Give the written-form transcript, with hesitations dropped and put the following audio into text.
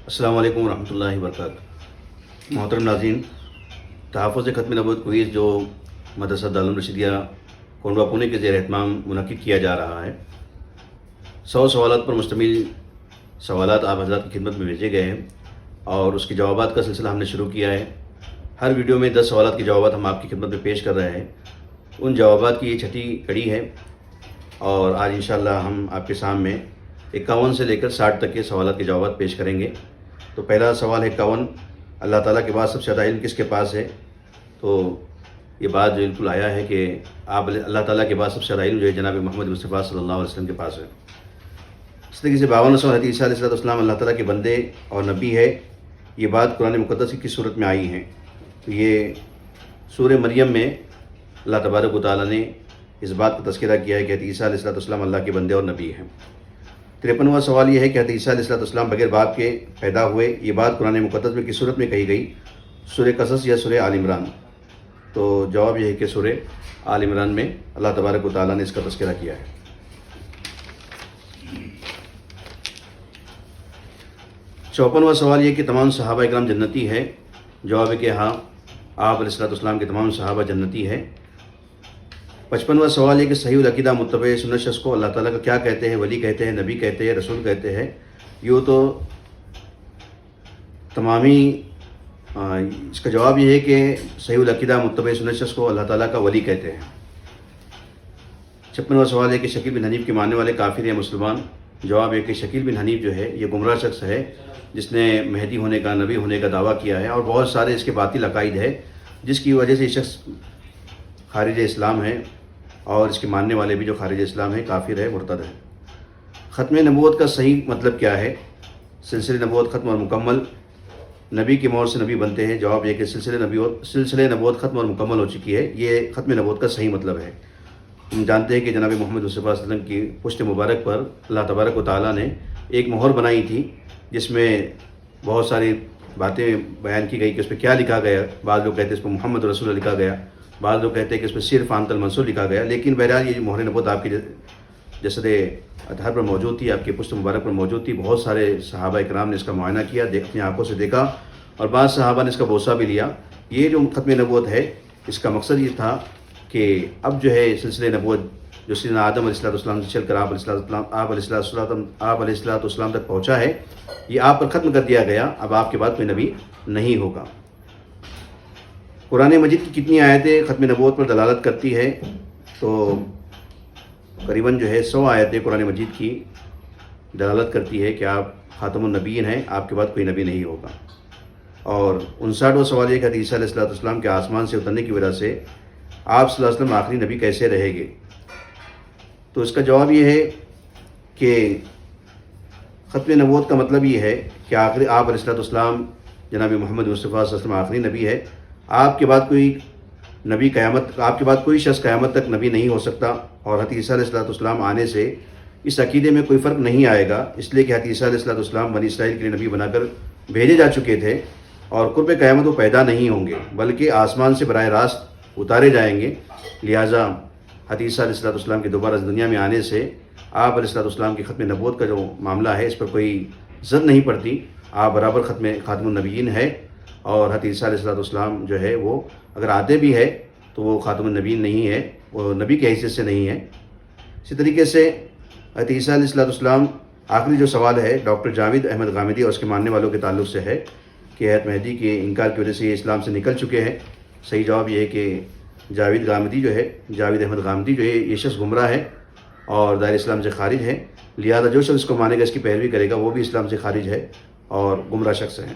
السلام علیکم ورحمۃ اللہ وبرکاتہ۔ محترم ناظرین، تحفظ ختم نبوت کوئز جو مدرسہ دارالعلوم رشیدیہ کونڈوا پونے کے زیر اہتمام منعقد کیا جا رہا ہے، 100 سوالات پر مشتمل سوالات آپ حضرات کی خدمت میں بھیجے گئے ہیں اور اس کے جوابات کا سلسلہ ہم نے شروع کیا ہے۔ ہر ویڈیو میں 10 سوالات کے جوابات ہم آپ کی خدمت میں پیش کر رہے ہیں۔ ان جوابات کی یہ چھٹی کڑی ہے اور آج انشاءاللہ ہم آپ کے سامنے 51 سے لے کر 60 تک کے سوالات کے جوابات پیش کریں گے۔ تو پہلا سوال ہے 51، اللہ تعالیٰ کے بعد سب سے زیادہ علم کس کے پاس ہے؟ تو یہ بات جو بالکل آیا ہے کہ اللہ تعالیٰ کے بعد سب سے زیادہ علم جو ہے جناب محمد مصطفیٰ صلی اللہ علیہ وسلم کے پاس ہے۔ اس طریقے سے 52 سوال حضرت عیسیٰ علیہ السلام اللہ تعالیٰ کے بندے اور نبی ہے، یہ بات قرآن مقدس کی کس صورت میں آئی ہے؟ تو یہ سورہ مریم میں اللہ تبارک و تعالیٰ نے اس بات کا تذکرہ کیا ہے کہ حضرت عیسیٰ علیہ السلام اللہ کے بندے اور نبی ہیں۔ 53واں سوال یہ ہے کہ حضرت عیسیٰ علیہ السلام بغیر باپ کے پیدا ہوئے، یہ بات قرآن مقدس میں کس صورت میں کہی گئی؟ سورہ قصص یا سورہ آل عمران؟ تو جواب یہ ہے کہ سورہ آل عمران میں اللہ تبارک و تعالیٰ نے اس کا تذکرہ کیا ہے۔ 54واں سوال یہ کہ تمام صحابہ اکرام جنتی ہے؟ جواب ہے کہ ہاں، آپ علیہ السلام کے تمام صحابہ جنتی ہے۔ 55واں سوال یہ کہ صحیح العقیدہ متبع سنت شخص کو اللہ تعالیٰ کا کیا کہتے ہیں؟ ولی کہتے ہیں، نبی کہتے ہیں، رسول کہتے ہیں؟ یوں تو تمامی اس کا جواب یہ ہے کہ صحیح العقیدہ متبع سنت شخص کو اللہ تعالیٰ کا ولی کہتے ہیں۔ 56واں سوال ہے کہ شکیل بن حنیف کے ماننے والے کافر یا مسلمان؟ جواب ہے کہ شکیل بن حنیف جو ہے یہ گمراہ شخص ہے جس نے مہدی ہونے کا، نبی ہونے کا دعویٰ کیا ہے اور بہت سارے اس کے باطل عقائد ہے جس کی وجہ سے یہ شخص خارج اسلام ہے اور اس کے ماننے والے بھی جو خارج اسلام ہے، کافر ہے، مرتد ہے۔ ختم نبوت کا صحیح مطلب کیا ہے؟ سلسلہ نبوت ختم اور مکمل، نبی کی موت سے نبی بنتے ہیں۔ جواب یہ کہ سلسلہ نبوت ختم اور مکمل ہو چکی ہے، یہ ختم نبوت کا صحیح مطلب ہے۔ ہم جانتے ہیں کہ جناب محمد مصطفیٰ صلی اللہ علیہ وسلم کی پشت مبارک پر اللہ تبارک و تعالیٰ نے ایک مہر بنائی تھی جس میں بہت ساری باتیں بیان کی گئی کہ اس پہ کیا لکھا گیا۔ بعض لوگ کہتے ہیں اس پہ محمد رسول اللہ لکھا گیا، بعض لوگ کہتے ہیں کہ اس پہ صرف انت المنصور لکھا گیا، لیکن بہرحال یہ مہر نبوت آپ کی جسد اطہر پر موجود تھی، آپ کی پشت مبارک پر موجود تھی۔ بہت سارے صحابہ اکرام نے اس کا معائنہ کیا، اپنی آنکھوں سے دیکھا اور بعض صحابہ نے اس کا بوسہ بھی لیا۔ یہ جو ختم نبوت ہے اس کا مقصد یہ تھا کہ اب جو ہے سلسلہ نبوت جو سیدنا آدم علیہ السلام سے چل کر آپ علیہ السلام تک پہنچا ہے، یہ آپ پر ختم کر دیا گیا، اب آپ کے بعد کوئی نبی نہیں ہوگا۔ قرآن مجید کی کتنی آیتیں ختم نبوت پر دلالت کرتی ہے؟ تو قریباً جو ہے 100 آیتیں قرآن مجید کی دلالت کرتی ہے کہ آپ خاتم النبیین ہیں، آپ کے بعد کوئی نبی نہیں ہوگا۔ اور 59واں سوال یہ کہ حضرت عیسیٰ علیہ السلام کے آسمان سے اترنے کی وجہ سے آپ صلی اللہ علیہ وسلم آخری نبی کیسے رہیں گے؟ تو اس کا جواب یہ ہے کہ ختم نبوت کا مطلب یہ ہے کہ آپ علیہ السلام جناب محمد مصطفیٰ صلی اللہ علیہ وسلم آخری نبی ہے، آپ کے بعد کوئی نبی آپ کے بعد کوئی شخص قیامت تک نبی نہیں ہو سکتا، اور حضرت عیسیٰ علیہ السلام آنے سے اس عقیدے میں کوئی فرق نہیں آئے گا، اس لیے کہ حضرت عیسیٰ علیہ السلام بنی اسرائیل کے لیے نبی بنا کر بھیجے جا چکے تھے اور قرب قیامت وہ پیدا نہیں ہوں گے بلکہ آسمان سے براہ راست اتارے جائیں گے۔ لہٰذا حضرت عیسیٰ علیہ السلام کے دوبارہ دنیا میں آنے سے آپ علیہ السلام کی ختم نبوت کا جو معاملہ ہے اس پر کوئی زد نہیں پڑتی، آپ برابر خاتم النبیین ہے، اور حضرت عیسیٰ علیہ السلام جو ہے وہ اگر آتے بھی ہے تو وہ خاتم النبیین نہیں ہے، وہ نبی کی حیثیت سے نہیں ہے۔ اسی طریقے سے حضرت عیسیٰ علیہ السلام آخری جو سوال ہے ڈاکٹر جاوید احمد غامدی اور اس کے ماننے والوں کے تعلق سے ہے کہ حضرت مہدی کے انکار کی وجہ سے یہ اسلام سے نکل چکے ہیں۔ صحیح جواب یہ ہے کہ جاوید احمد غامدی جو ہے یہ شخص گمراہ ہے اور دائرہ اسلام سے خارج ہے، لہذا جو شخص اس کو مانے گا، اس کی پیروی کرے گا، وہ بھی اسلام سے خارج ہے اور گمراہ شخص ہے۔